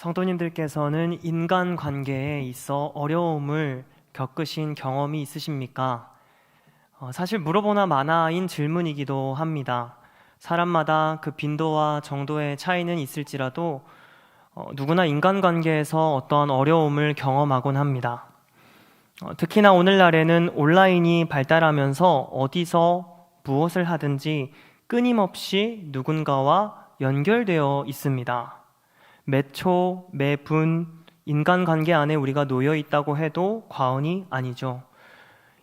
성도님들께서는 인간관계에 있어 어려움을 겪으신 경험이 있으십니까? 사실 물어보나 마나인 질문이기도 합니다. 사람마다 그 빈도와 정도의 차이는 있을지라도 누구나 인간관계에서 어떠한 어려움을 경험하곤 합니다. 특히나 오늘날에는 온라인이 발달하면서 어디서 무엇을 하든지 끊임없이 누군가와 연결되어 있습니다. 매 초, 매 분, 인간관계 안에 우리가 놓여 있다고 해도 과언이 아니죠.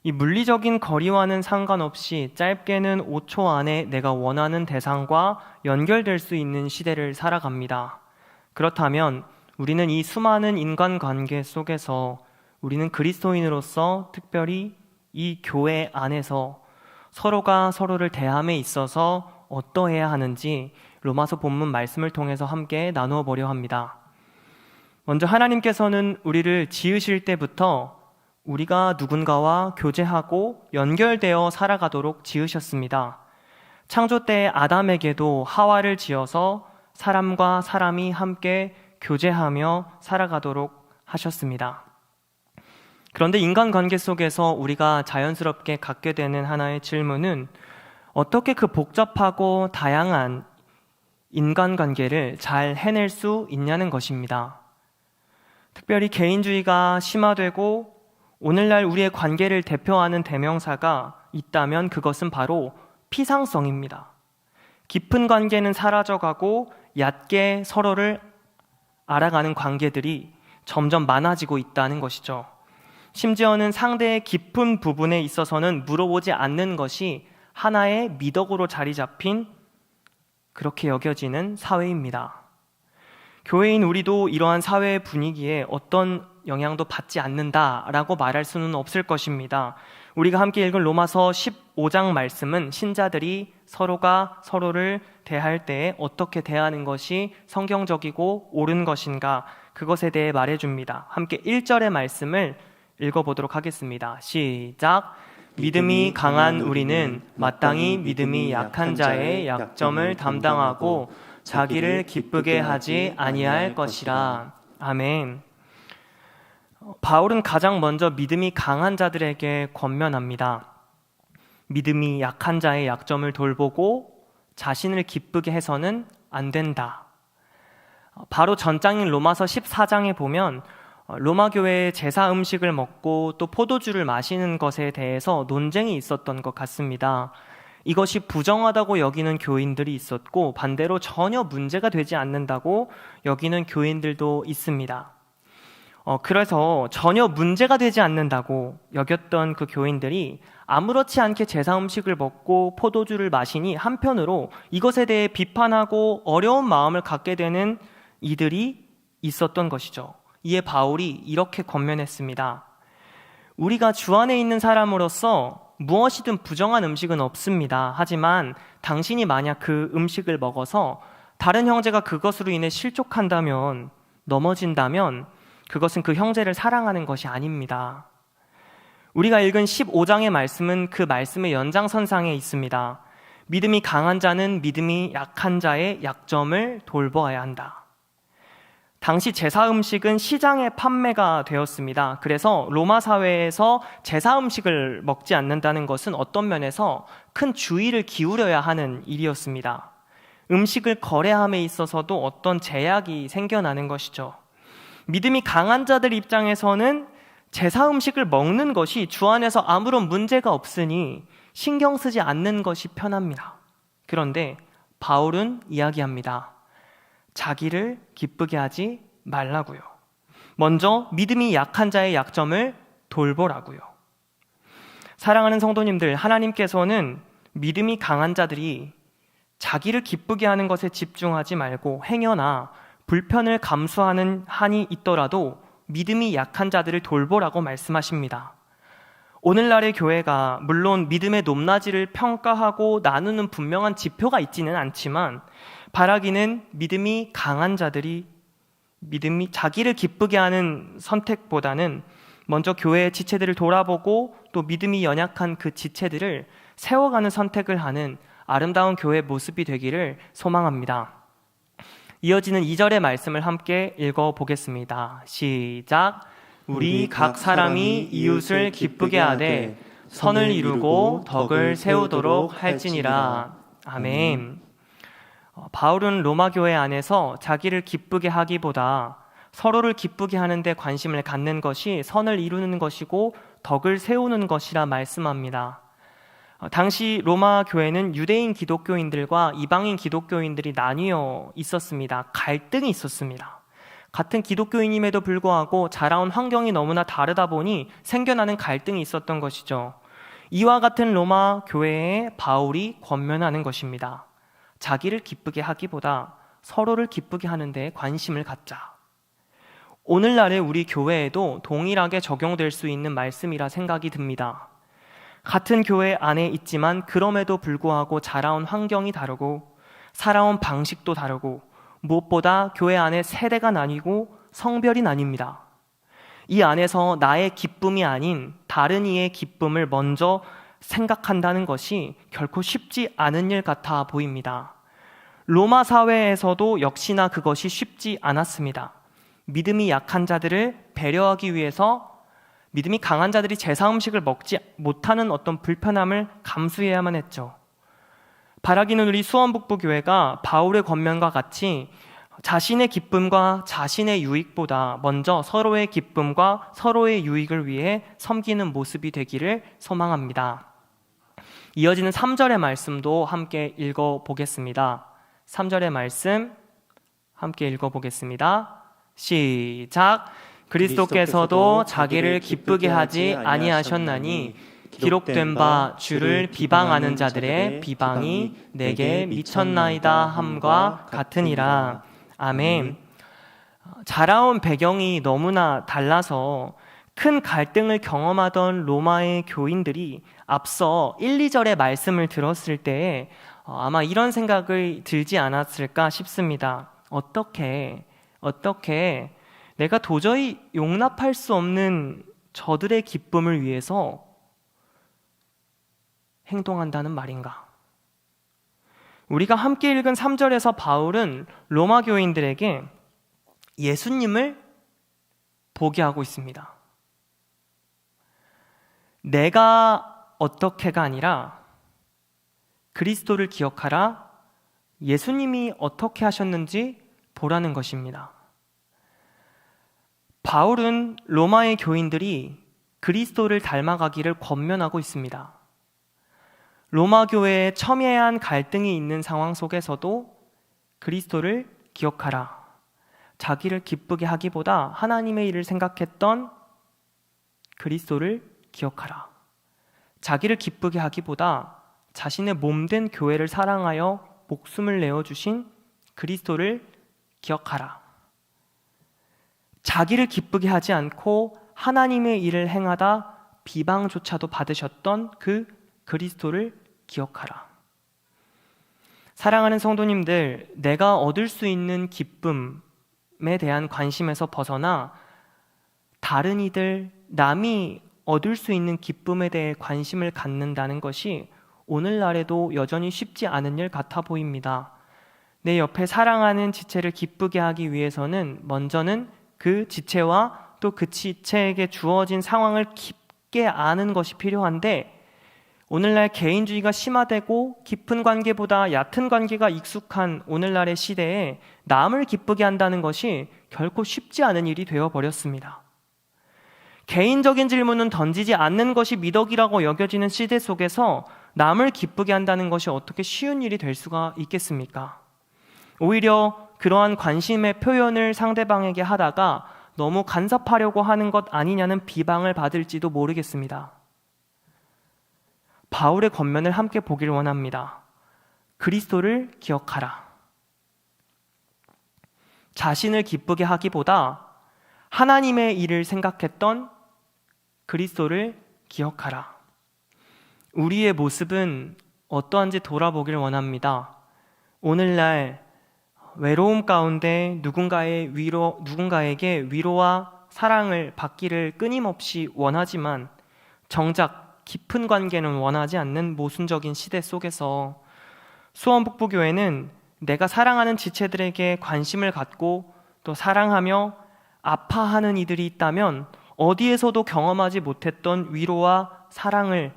이 물리적인 거리와는 상관없이 짧게는 5초 안에 내가 원하는 대상과 연결될 수 있는 시대를 살아갑니다. 그렇다면 우리는 이 수많은 인간관계 속에서 우리는 그리스도인으로서 특별히 이 교회 안에서 서로가 서로를 대함에 있어서 어떠해야 하는지 로마서 본문 말씀을 통해서 함께 나누어 보려 합니다. 먼저 하나님께서는 우리를 지으실 때부터 우리가 누군가와 교제하고 연결되어 살아가도록 지으셨습니다. 창조 때 아담에게도 하와를 지어서 사람과 사람이 함께 교제하며 살아가도록 하셨습니다. 그런데 인간관계 속에서 우리가 자연스럽게 갖게 되는 하나의 질문은 어떻게 그 복잡하고 다양한 인간관계를 잘 해낼 수 있냐는 것입니다. 특별히 개인주의가 심화되고 오늘날 우리의 관계를 대표하는 대명사가 있다면 그것은 바로 피상성입니다. 깊은 관계는 사라져가고 얕게 서로를 알아가는 관계들이 점점 많아지고 있다는 것이죠. 심지어는 상대의 깊은 부분에 있어서는 물어보지 않는 것이 하나의 미덕으로 자리 잡힌 그렇게 여겨지는 사회입니다. 교회인 우리도 이러한 사회의 분위기에 어떤 영향도 받지 않는다라고 말할 수는 없을 것입니다. 우리가 함께 읽은 로마서 15장 말씀은 신자들이 서로가 서로를 대할 때에 어떻게 대하는 것이 성경적이고 옳은 것인가 그것에 대해 말해줍니다. 함께 1절의 말씀을 읽어보도록 하겠습니다. 시작! 믿음이 강한 우리는 마땅히 믿음이 약한 자의 약점을 담당하고 자기를 기쁘게 하지 아니할 것이라. 아멘. 바울은 가장 먼저 믿음이 강한 자들에게 권면합니다. 믿음이 약한 자의 약점을 돌보고 자신을 기쁘게 해서는 안 된다. 바로 전장인 로마서 14장에 보면 로마 교회의 제사 음식을 먹고 또 포도주를 마시는 것에 대해서 논쟁이 있었던 것 같습니다. 이것이 부정하다고 여기는 교인들이 있었고 반대로 전혀 문제가 되지 않는다고 여기는 교인들도 있습니다. 그래서 전혀 문제가 되지 않는다고 여겼던 그 교인들이 아무렇지 않게 제사 음식을 먹고 포도주를 마시니 한편으로 이것에 대해 비판하고 어려운 마음을 갖게 되는 이들이 있었던 것이죠. 이에 바울이 이렇게 권면했습니다. 우리가 주 안에 있는 사람으로서 무엇이든 부정한 음식은 없습니다. 하지만 당신이 만약 그 음식을 먹어서 다른 형제가 그것으로 인해 실족한다면, 넘어진다면 그것은 그 형제를 사랑하는 것이 아닙니다. 우리가 읽은 15장의 말씀은 그 말씀의 연장선상에 있습니다. 믿음이 강한 자는 믿음이 약한 자의 약점을 돌보아야 한다. 당시 제사 음식은 시장에 판매가 되었습니다. 그래서 로마 사회에서 제사 음식을 먹지 않는다는 것은 어떤 면에서 큰 주의를 기울여야 하는 일이었습니다. 음식을 거래함에 있어서도 어떤 제약이 생겨나는 것이죠. 믿음이 강한 자들 입장에서는 제사 음식을 먹는 것이 주 안에서 아무런 문제가 없으니 신경 쓰지 않는 것이 편합니다. 그런데 바울은 이야기합니다. 자기를 기쁘게 하지 말라고요. 먼저 믿음이 약한 자의 약점을 돌보라고요. 사랑하는 성도님들, 하나님께서는 믿음이 강한 자들이 자기를 기쁘게 하는 것에 집중하지 말고 행여나 불편을 감수하는 한이 있더라도 믿음이 약한 자들을 돌보라고 말씀하십니다. 오늘날의 교회가 물론 믿음의 높낮이를 평가하고 나누는 분명한 지표가 있지는 않지만 바라기는 믿음이 강한 자들이 믿음이 자기를 기쁘게 하는 선택보다는 먼저 교회의 지체들을 돌아보고 또 믿음이 연약한 그 지체들을 세워가는 선택을 하는 아름다운 교회 모습이 되기를 소망합니다. 이어지는 2절의 말씀을 함께 읽어보겠습니다. 시작. 우리 각 사람이 이웃을 기쁘게 하되 선을 이루고 덕을 세우도록 할지니라. 아멘. 바울은 로마 교회 안에서 자기를 기쁘게 하기보다 서로를 기쁘게 하는 데 관심을 갖는 것이 선을 이루는 것이고 덕을 세우는 것이라 말씀합니다. 당시 로마 교회는 유대인 기독교인들과 이방인 기독교인들이 나뉘어 있었습니다. 갈등이 있었습니다. 같은 기독교인임에도 불구하고 자라온 환경이 너무나 다르다 보니 생겨나는 갈등이 있었던 것이죠. 이와 같은 로마 교회에 바울이 권면하는 것입니다. 자기를 기쁘게 하기보다 서로를 기쁘게 하는 데 관심을 갖자. 오늘날의 우리 교회에도 동일하게 적용될 수 있는 말씀이라 생각이 듭니다. 같은 교회 안에 있지만 그럼에도 불구하고 자라온 환경이 다르고 살아온 방식도 다르고 무엇보다 교회 안에 세대가 나뉘고 성별이 나뉩니다. 이 안에서 나의 기쁨이 아닌 다른 이의 기쁨을 먼저 생각한다는 것이 결코 쉽지 않은 일 같아 보입니다. 로마 사회에서도 역시나 그것이 쉽지 않았습니다. 믿음이 약한 자들을 배려하기 위해서 믿음이 강한 자들이 제사 음식을 먹지 못하는 어떤 불편함을 감수해야만 했죠. 바라기는 우리 수원북부교회가 바울의 권면과 같이 자신의 기쁨과 자신의 유익보다 먼저 서로의 기쁨과 서로의 유익을 위해 섬기는 모습이 되기를 소망합니다. 이어지는 3절의 말씀도 함께 읽어보겠습니다. 3절의 말씀 함께 읽어보겠습니다. 시작. 그리스도께서도 자기를 기쁘게 하지 아니하셨나니 기록된 바 주를 비방하는 자들의 비방이 내게 미쳤나이다 함과 같으니라. 아멘. 자라온 배경이 너무나 달라서 큰 갈등을 경험하던 로마의 교인들이 앞서 1, 2절의 말씀을 들었을 때에 아마 이런 생각을 들지 않았을까 싶습니다. 어떻게 내가 도저히 용납할 수 없는 저들의 기쁨을 위해서 행동한다는 말인가? 우리가 함께 읽은 3절에서 바울은 로마 교인들에게 예수님을 보게 하고 있습니다. 내가 어떻게가 아니라 그리스도를 기억하라, 예수님이 어떻게 하셨는지 보라는 것입니다. 바울은 로마의 교인들이 그리스도를 닮아가기를 권면하고 있습니다. 로마 교회에 첨예한 갈등이 있는 상황 속에서도 그리스도를 기억하라. 자기를 기쁘게 하기보다 하나님의 일을 생각했던 그리스도를 기억하라. 자기를 기쁘게 하기보다 자신의 몸된 교회를 사랑하여 목숨을 내어주신 그리스도를 기억하라. 자기를 기쁘게 하지 않고 하나님의 일을 행하다 비방조차도 받으셨던 그 그리스도를 기억하라. 사랑하는 성도님들, 내가 얻을 수 있는 기쁨에 대한 관심에서 벗어나 다른 이들, 남이 얻을 수 있는 기쁨에 대해 관심을 갖는다는 것이 오늘날에도 여전히 쉽지 않은 일 같아 보입니다. 내 옆에 사랑하는 지체를 기쁘게 하기 위해서는 먼저는 그 지체와 또 그 지체에게 주어진 상황을 깊게 아는 것이 필요한데, 오늘날 개인주의가 심화되고 깊은 관계보다 얕은 관계가 익숙한 오늘날의 시대에 남을 기쁘게 한다는 것이 결코 쉽지 않은 일이 되어버렸습니다. 개인적인 질문은 던지지 않는 것이 미덕이라고 여겨지는 시대 속에서 남을 기쁘게 한다는 것이 어떻게 쉬운 일이 될 수가 있겠습니까? 오히려 그러한 관심의 표현을 상대방에게 하다가 너무 간섭하려고 하는 것 아니냐는 비방을 받을지도 모르겠습니다. 바울의 권면을 함께 보기를 원합니다. 그리스도를 기억하라. 자신을 기쁘게 하기보다 하나님의 일을 생각했던 그리스도를 기억하라. 우리의 모습은 어떠한지 돌아보기를 원합니다. 오늘날 외로움 가운데 누군가에게 위로와 사랑을 받기를 끊임없이 원하지만 정작 깊은 관계는 원하지 않는 모순적인 시대 속에서 수원북부교회는 내가 사랑하는 지체들에게 관심을 갖고 또 사랑하며 아파하는 이들이 있다면 어디에서도 경험하지 못했던 위로와 사랑을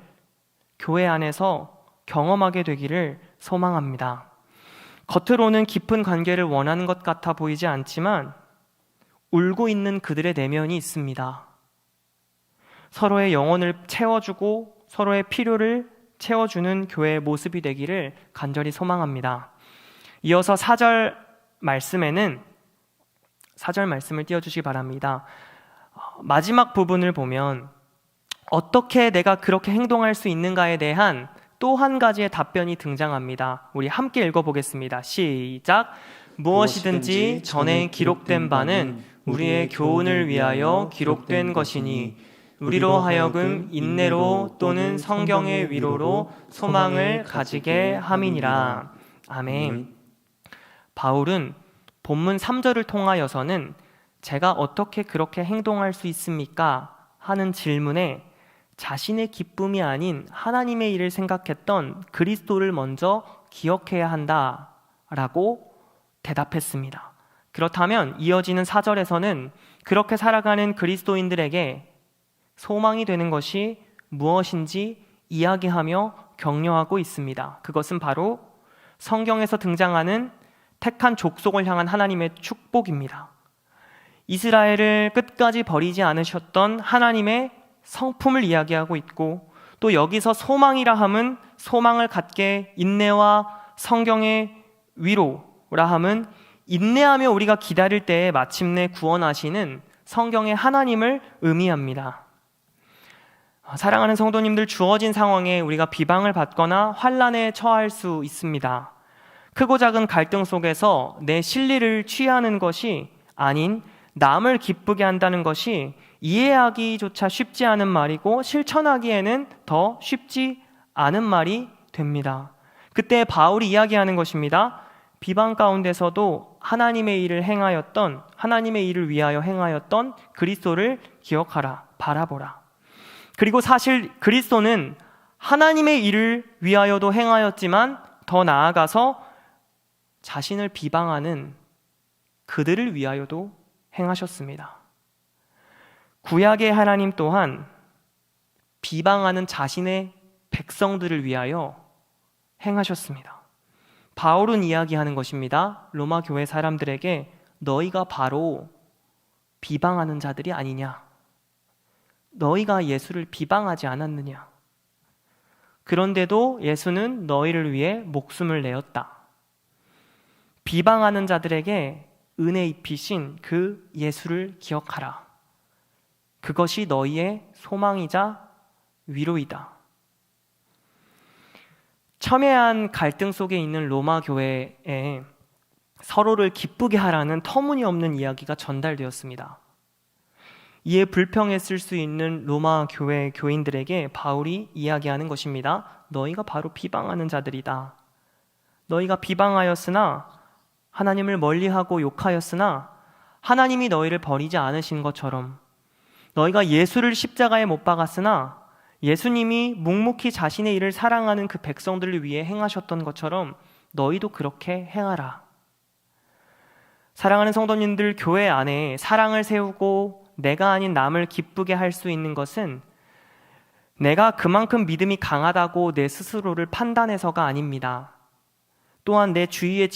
교회 안에서 경험하게 되기를 소망합니다. 겉으로는 깊은 관계를 원하는 것 같아 보이지 않지만 울고 있는 그들의 내면이 있습니다. 서로의 영혼을 채워주고 서로의 필요를 채워주는 교회의 모습이 되기를 간절히 소망합니다. 이어서 4절 말씀을 띄워주시기 바랍니다. 마지막 부분을 보면 어떻게 내가 그렇게 행동할 수 있는가에 대한 또 한 가지의 답변이 등장합니다. 우리 함께 읽어보겠습니다. 시작! 무엇이든지 전에 기록된 바는 우리의 교훈을 위하여 기록된 것이니 우리로 하여금 인내로 또는 성경의 위로로 소망을 가지게 함이니라. 아멘. 바울은 본문 3절을 통하여서는 제가 어떻게 그렇게 행동할 수 있습니까? 하는 질문에 자신의 기쁨이 아닌 하나님의 일을 생각했던 그리스도를 먼저 기억해야 한다라고 대답했습니다. 그렇다면 이어지는 4절에서는 그렇게 살아가는 그리스도인들에게 소망이 되는 것이 무엇인지 이야기하며 격려하고 있습니다. 그것은 바로 성경에서 등장하는 택한 족속을 향한 하나님의 축복입니다. 이스라엘을 끝까지 버리지 않으셨던 하나님의 성품을 이야기하고 있고, 또 여기서 소망이라 함은 소망을 갖게 인내와 성경의 위로라 함은 인내하며 우리가 기다릴 때에 마침내 구원하시는 성경의 하나님을 의미합니다. 사랑하는 성도님들, 주어진 상황에 우리가 비방을 받거나 환난에 처할 수 있습니다. 크고 작은 갈등 속에서 내 실리를 취하는 것이 아닌 남을 기쁘게 한다는 것이 이해하기조차 쉽지 않은 말이고 실천하기에는 더 쉽지 않은 말이 됩니다. 그때 바울이 이야기하는 것입니다. 비방 가운데서도 하나님의 일을 위하여 행하였던 그리스도를 기억하라, 바라보라. 그리고 사실 그리스도는 하나님의 일을 위하여도 행하였지만 더 나아가서 자신을 비방하는 그들을 위하여도 행하셨습니다. 구약의 하나님 또한 비방하는 자신의 백성들을 위하여 행하셨습니다. 바울은 이야기하는 것입니다. 로마 교회 사람들에게 너희가 바로 비방하는 자들이 아니냐? 너희가 예수를 비방하지 않았느냐? 그런데도 예수는 너희를 위해 목숨을 내었다. 비방하는 자들에게 은혜 입히신 그 예수를 기억하라. 그것이 너희의 소망이자 위로이다. 첨예한 갈등 속에 있는 로마 교회에 서로를 기쁘게 하라는 터무니없는 이야기가 전달되었습니다. 이에 불평했을 수 있는 로마 교회 교인들에게 바울이 이야기하는 것입니다. 너희가 바로 비방하는 자들이다. 너희가 비방하였으나 하나님을 멀리하고 욕하였으나 하나님이 너희를 버리지 않으신 것처럼 너희가 예수를 십자가에 못 박았으나 예수님이 묵묵히 자신의 일을 사랑하는 그 백성들을 위해 행하셨던 것처럼 너희도 그렇게 행하라. 사랑하는 성도님들, 교회 안에 사랑을 세우고 내가 아닌 남을 기쁘게 할 수 있는 것은 내가 그만큼 믿음이 강하다고 내 스스로를 판단해서가 아닙니다. 또한 내 주위의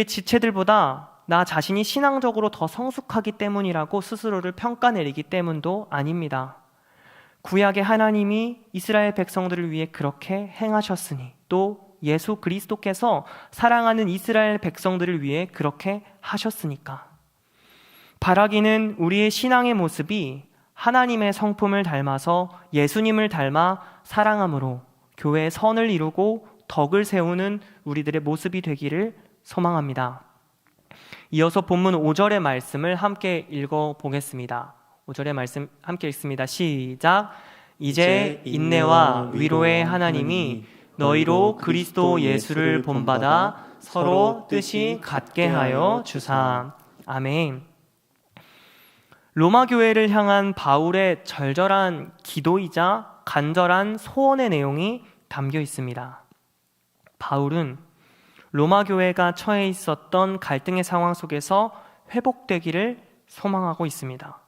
지체들보다 나 자신이 신앙적으로 더 성숙하기 때문이라고 스스로를 평가내리기 때문도 아닙니다. 구약의 하나님이 이스라엘 백성들을 위해 그렇게 행하셨으니 또 예수 그리스도께서 사랑하는 이스라엘 백성들을 위해 그렇게 하셨으니까. 바라기는 우리의 신앙의 모습이 하나님의 성품을 닮아서 예수님을 닮아 사랑함으로 교회의 선을 이루고 덕을 세우는 우리들의 모습이 되기를 소망합니다. 이어서 본문 5절의 말씀을 함께 읽어보겠습니다. 5절의 말씀 함께 읽습니다. 시작! 이제 인내와 위로의 하나님이 너희로 그리스도 예수를 본받아 서로 뜻이 같게 하여 주사. 아멘. 로마 교회를 향한 바울의 절절한 기도이자 간절한 소원의 내용이 담겨 있습니다. 바울은 로마 교회가 처해 있었던 갈등의 상황 속에서 회복되기를 소망하고 있습니다.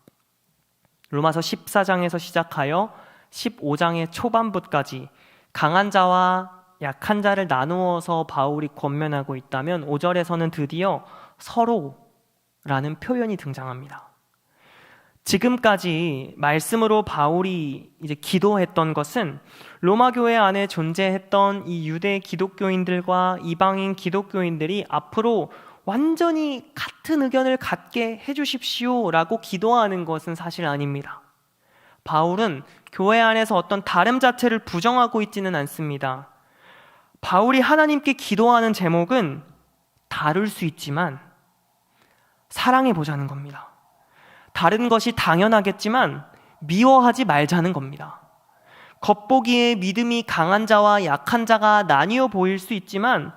로마서 14장에서 시작하여 15장의 초반부까지 강한 자와 약한 자를 나누어서 바울이 권면하고 있다면 5절에서는 드디어 서로라는 표현이 등장합니다. 지금까지 말씀으로 바울이 이제 기도했던 것은 로마 교회 안에 존재했던 이 유대 기독교인들과 이방인 기독교인들이 앞으로 완전히 같은 의견을 갖게 해주십시오라고 기도하는 것은 사실 아닙니다. 바울은 교회 안에서 어떤 다름 자체를 부정하고 있지는 않습니다. 바울이 하나님께 기도하는 제목은 다를 수 있지만 사랑해 보자는 겁니다. 다른 것이 당연하겠지만 미워하지 말자는 겁니다. 겉보기에 믿음이 강한 자와 약한 자가 나뉘어 보일 수 있지만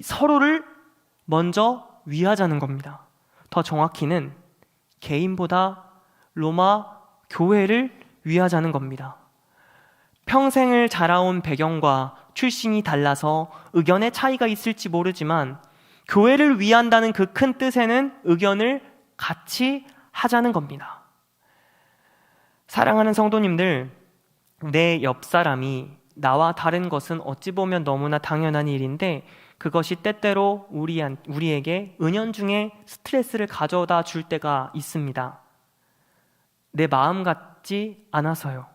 서로를 먼저 위하자는 겁니다. 더 정확히는 개인보다 로마 교회를 위하자는 겁니다. 평생을 자라온 배경과 출신이 달라서 의견의 차이가 있을지 모르지만 교회를 위한다는 그 큰 뜻에는 의견을 같이 하자는 겁니다. 사랑하는 성도님들, 내 옆 사람이 나와 다른 것은 어찌 보면 너무나 당연한 일인데 그것이 때때로 우리에게 은연중에 스트레스를 가져다 줄 때가 있습니다. 내 마음 같지 않아서요.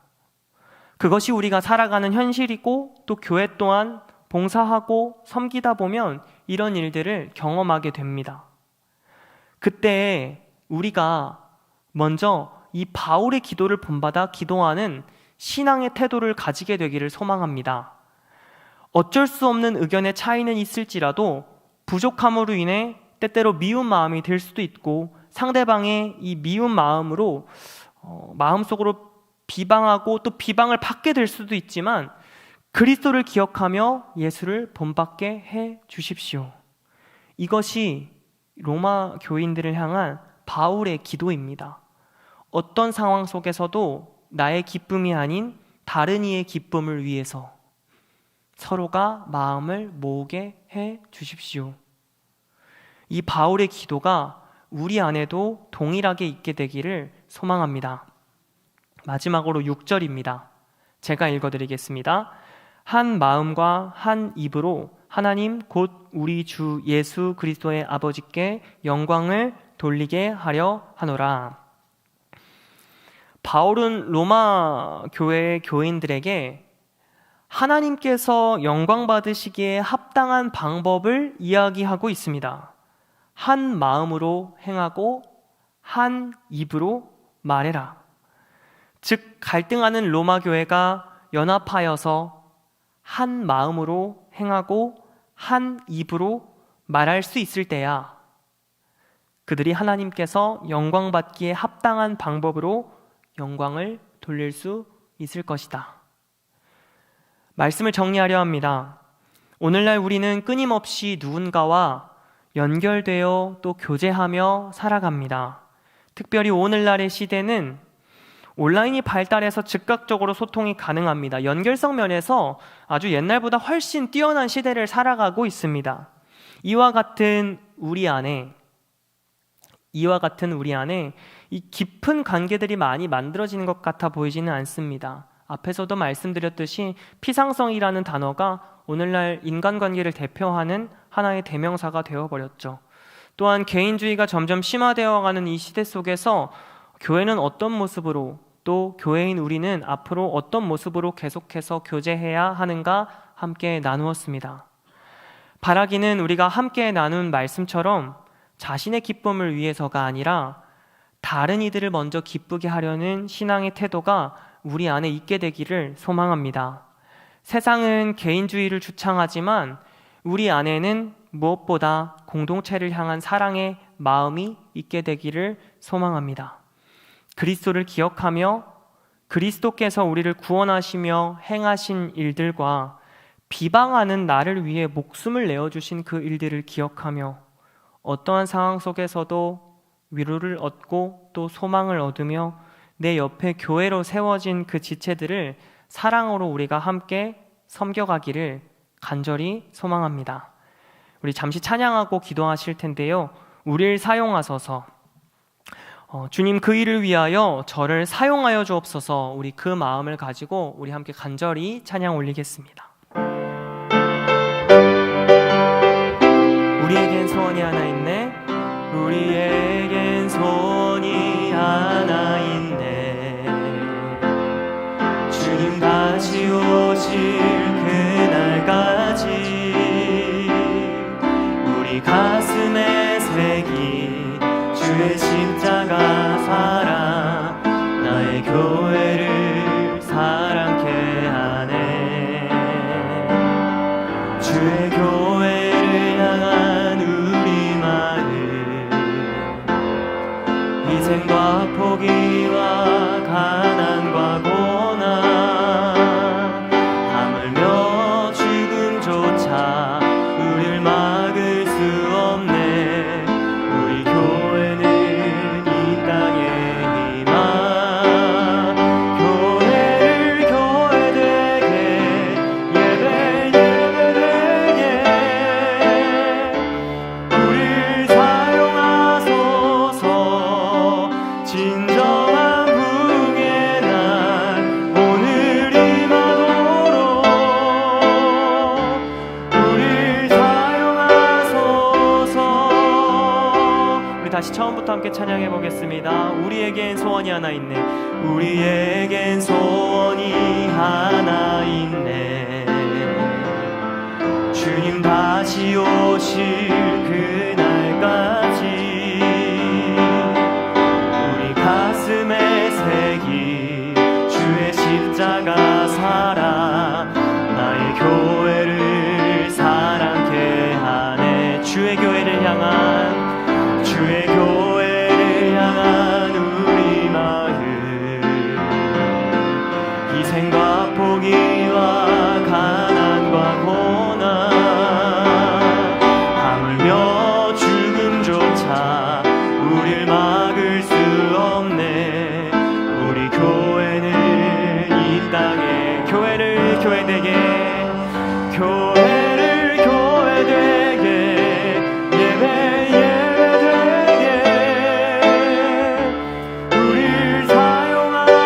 그것이 우리가 살아가는 현실이고 또 교회 또한 봉사하고 섬기다 보면 이런 일들을 경험하게 됩니다. 그때 우리가 먼저 이 바울의 기도를 본받아 기도하는 신앙의 태도를 가지게 되기를 소망합니다. 어쩔 수 없는 의견의 차이는 있을지라도 부족함으로 인해 때때로 미운 마음이 들 수도 있고 상대방의 이 미운 마음으로 마음속으로 비방하고 또 비방을 받게 될 수도 있지만 그리스도를 기억하며 예수를 본받게 해 주십시오. 이것이 로마 교인들을 향한 바울의 기도입니다. 어떤 상황 속에서도 나의 기쁨이 아닌 다른 이의 기쁨을 위해서 서로가 마음을 모으게 해 주십시오. 이 바울의 기도가 우리 안에도 동일하게 있게 되기를 소망합니다. 마지막으로 6절입니다. 제가 읽어드리겠습니다. 한 마음과 한 입으로 하나님 곧 우리 주 예수 그리스도의 아버지께 영광을 돌리게 하려 하노라. 바울은 로마 교회의 교인들에게 하나님께서 영광 받으시기에 합당한 방법을 이야기하고 있습니다. 한 마음으로 행하고 한 입으로 말해라. 즉 갈등하는 로마 교회가 연합하여서 한 마음으로 행하고 한 입으로 말할 수 있을 때야 그들이 하나님께서 영광 받기에 합당한 방법으로 영광을 돌릴 수 있을 것이다. 말씀을 정리하려 합니다. 오늘날 우리는 끊임없이 누군가와 연결되어 또 교제하며 살아갑니다. 특별히 오늘날의 시대는 온라인이 발달해서 즉각적으로 소통이 가능합니다. 연결성 면에서 아주 옛날보다 훨씬 뛰어난 시대를 살아가고 있습니다. 이와 같은 우리 안에 이 깊은 관계들이 많이 만들어지는 것 같아 보이지는 않습니다. 앞에서도 말씀드렸듯이 피상성이라는 단어가 오늘날 인간관계를 대표하는 하나의 대명사가 되어버렸죠. 또한 개인주의가 점점 심화되어가는 이 시대 속에서 교회는 어떤 모습으로 또 교회인 우리는 앞으로 어떤 모습으로 계속해서 교제해야 하는가 함께 나누었습니다. 바라기는 우리가 함께 나눈 말씀처럼 자신의 기쁨을 위해서가 아니라 다른 이들을 먼저 기쁘게 하려는 신앙의 태도가 우리 안에 있게 되기를 소망합니다. 세상은 개인주의를 주창하지만 우리 안에는 무엇보다 공동체를 향한 사랑의 마음이 있게 되기를 소망합니다. 그리스도를 기억하며 그리스도께서 우리를 구원하시며 행하신 일들과 비방하는 나를 위해 목숨을 내어주신 그 일들을 기억하며 어떠한 상황 속에서도 위로를 얻고 또 소망을 얻으며 내 옆에 교회로 세워진 그 지체들을 사랑으로 우리가 함께 섬겨가기를 간절히 소망합니다. 우리 잠시 찬양하고 기도하실 텐데요, 우리를 사용하소서, 주님 그 일을 위하여 저를 사용하여 주옵소서, 우리 그 마음을 가지고 우리 함께 간절히 찬양 올리겠습니다. 우리에겐 소원이 하나 있네, 우리에겐 소원이 하나 있네. 주님 다시 오실 그날까지 우리 가슴에 새긴 주의 십자가 사랑, 나의 교회를 사랑케 하네. 주의 교회를 향한 우리 마음, 희생과 포기와 가난과 고난, 하물며 죽음조차 우릴 막을 수 없네. 우리 교회는 이 땅의 희망, 교회를 교회되게, 예배 예배되게 우릴 사용하소서. 진정한 부흥의 날 오늘 임하도록 우릴 사용하소서. 우리 다시 처음부터 함께 찬양해 보겠습니다. 우리에겐 소원이 하나 있네, 우리에겐 소원이 하나 있네. 주님 다시 오실 그날까지 우리 가슴에 새긴 주의 십자가 사랑, 나의 교회를 사랑케 하네. 주의 교회를 향한, 주의 교회를 향한 우리 마음, 희생과 포기와 가난과 고난, 하물며 죽음조차 우릴 막을 수 없네. 우리 교회는 이 땅에, 교회를 교회되게, 교회를 교회되게, 예배 예배되게 우릴 사용하소서.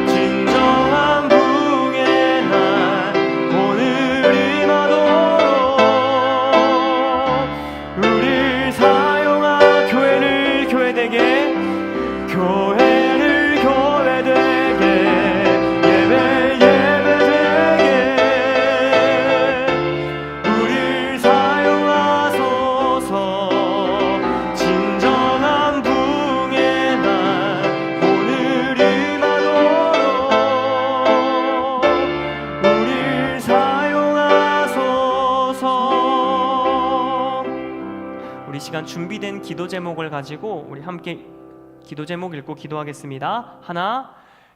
진정한 부흥의 날 오늘 임하도록 우릴 사용하, 교회를 교회되게, 교회를 교회되게, 예배 예배되게 우릴 사용하소서. 진정한 부흥의 날 오늘 임하도록 우릴 사용하소서. 우리 시간 준비된 기도 제목을 가지고 우리 함께 기도 제목 읽고 기도하겠습니다. 하나,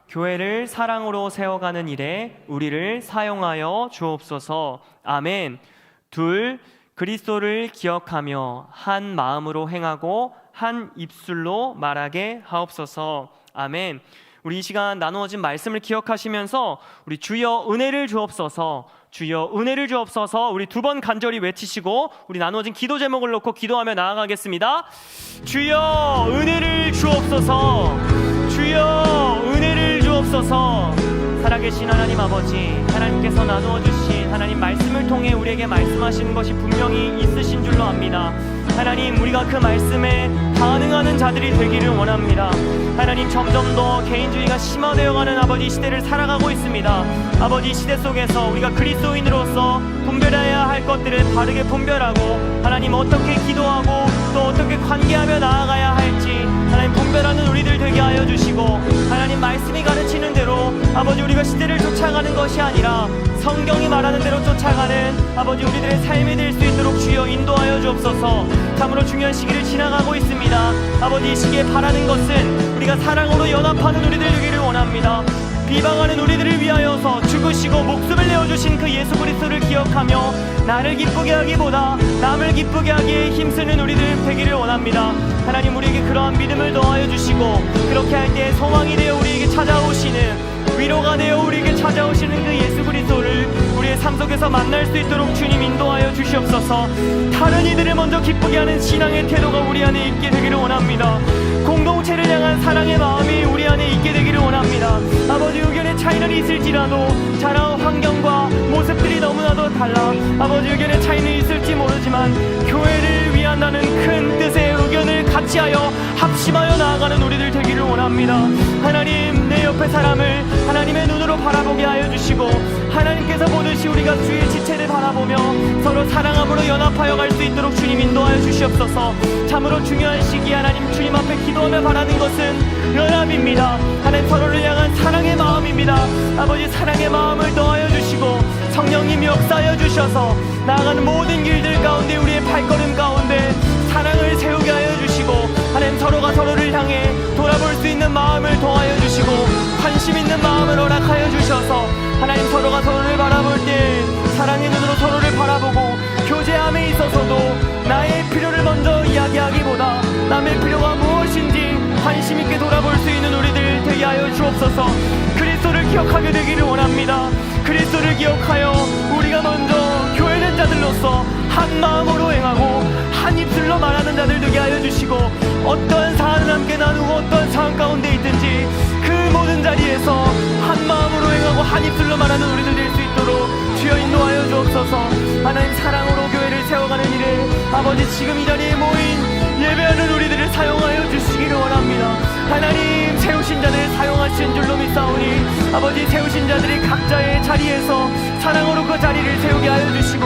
교회를 사랑으로 세워가는 일에 우리를 사용하여 주옵소서. 아멘. 둘, 그리스도를 기억하며 한 마음으로 행하고 한 입술로 말하게 하옵소서. 아멘. 우리 이 시간 나누어진 말씀을 기억하시면서 우리 주여 은혜를 주옵소서, 주여 은혜를 주옵소서 우리 두 번 간절히 외치시고 우리 나누어진 기도 제목을 놓고 기도하며 나아가겠습니다. 주여 은혜를 주옵소서, 주여 은혜를 주옵소서. 살아계신 하나님 아버지, 하나님께서 나누어 주신 하나님 말씀을 통해 우리에게 말씀하시는 것이 분명히 있으신 줄로 압니다. 하나님, 우리가 그 말씀에 반응하는 자들이 되기를 원합니다. 하나님, 점점 더 개인주의가 심화되어가는 아버지 시대를 살아가고 있습니다. 아버지 시대 속에서 우리가 그리스도인으로서 분별해야 할 것들을 바르게 분별하고, 하나님 어떻게 기도하고 또 어떻게 관계하며 나아가야 할지 하나님 분별하는 우리들 되게 하여 주시고, 하나님 말씀이 가르치는 대로 아버지 우리가 시대를 쫓아가는 것이 아니라 성경이 말하는 대로 쫓아가는 아버지 우리들의 삶이 될 수 있도록 주여 인도하여 주옵소서. 참으로 중요한 시기를 지나가고 있습니다. 아버지 이 시기에 바라는 것은 우리가 사랑으로 연합하는 우리들 되기를 원합니다. 비방하는 우리들을 위하여서 죽으시고 목숨을 내어주신 그 예수 그리스도를 기억하며 나를 기쁘게 하기보다 남을 기쁘게 하기에 힘쓰는 우리들 되기를 원합니다. 하나님, 우리에게 그러한 믿음을 더하여 주시고, 그렇게 할 때 소망이 되어 우리에게 찾아오시는, 위로가 되어 우리에게 찾아오시는 그 예수 그리스도를 하나님께서 만날 수 있도록 주님 인도하여 주시옵소서. 다른 이들을 먼저 기쁘게 하는 신앙의 태도가 우리 안에 있게 되기를 원합니다. 공동체를 향한 사랑의 마음이 우리 안에 있게 되기를 원합니다. 아버지, 의견의 차이는 있을지라도 자라온 환경과 모습들이 너무나도 달라 아버지, 의견의 차이는 있을지 모르지만 교회를 위한다는 큰 뜻의 의견을 같이하여 합심하여 나아가는 우리들 되기를 원합니다. 하나님, 내 옆에 사람을 하나님의 눈으로 바라보게 하여 주시고 하나님께서 보듯이 우리가 주의 지체를 바라보며 서로 사랑함으로 연합하여 갈 수 있도록 주님 인도하여 주시옵소서. 참으로 중요한 시기 하나님 주님 앞에 기도하며 바라는 것은 연합입니다. 하나님, 서로를 향한 사랑의 마음입니다. 아버지, 사랑의 마음을 더하여 주시고 성령님이 역사하여 주셔서 나아가는 모든 길들 가운데 우리의 발걸음 가운데 사랑을 세우게 하여 주시고 하나님, 서로가 서로를 향해 돌아볼 수 있는 마음을 더하여 주시고 관심 있는 마음을 허락하여 주셔서 하나님, 서로가 서로를 바라볼 때 사랑의 눈으로 서로를 바라보고 교제함에 있어서도 나의 필요를 먼저 이야기하기보다 남의 필요가 무엇인지 관심 있게 돌아볼 수 있는 우리들 되게 하여 주옵소서. 그리스도를 기억하게 되기를 원합니다. 그리스도를 기억하여 우리가 먼저 교회된 자들로서 한 마음으로 행하고 한 입술로 말하는 자들 되게 하여 주시고 어떠한 사안을 함께 나누고 어떠한 상황 가운데 있든지 그 모든 자리에서 한 마음으로 행하고 한 입술로 말하는 우리들 될 수 있도록 주여 인도하여 주옵소서. 하나님, 사랑으로 교회를 세워가는 일에 아버지, 지금 이 자리에 모인 예배하는 우리들을 사용하여 주시기를 원합니다. 하나님, 세우신 자들을 사용하신 줄로 믿사오니 아버지, 세우신 자들이 각자의 자리에서 사랑으로 그 자리를 세우게 하여 주시고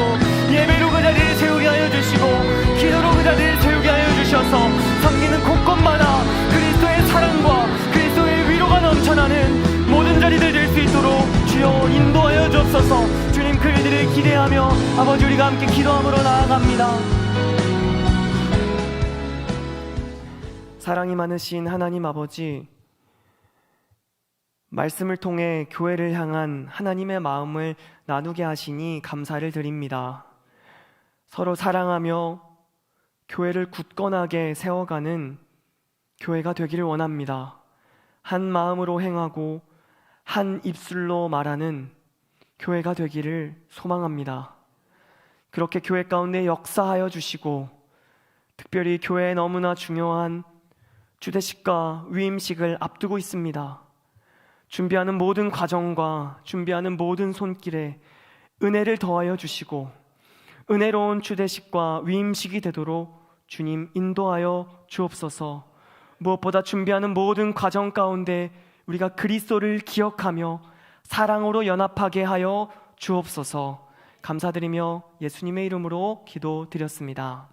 예배로 그 자리를 세우게 하여 주시고 기도로 그 자리를 세우게 하여 주셔서 섬기는 곳곳마다 그리스도의 사랑과 그리스도의 위로가 넘쳐나는 모든 자리들 될 수 있도록 주여 인도하여 주옵소서. 주님, 그 일들을 기대하며 아버지, 우리가 함께 기도함으로 나아갑니다. 사랑이 많으신 하나님 아버지, 말씀을 통해 교회를 향한 하나님의 마음을 나누게 하시니 감사를 드립니다. 서로 사랑하며 교회를 굳건하게 세워가는 교회가 되기를 원합니다. 한 마음으로 행하고 한 입술로 말하는 교회가 되기를 소망합니다. 그렇게 교회 가운데 역사하여 주시고 특별히 교회에 너무나 중요한 주대식과 위임식을 앞두고 있습니다. 준비하는 모든 과정과 준비하는 모든 손길에 은혜를 더하여 주시고 은혜로운 주대식과 위임식이 되도록 주님 인도하여 주옵소서. 무엇보다 준비하는 모든 과정 가운데 우리가 그리스도를 기억하며 사랑으로 연합하게 하여 주옵소서. 감사드리며 예수님의 이름으로 기도드렸습니다.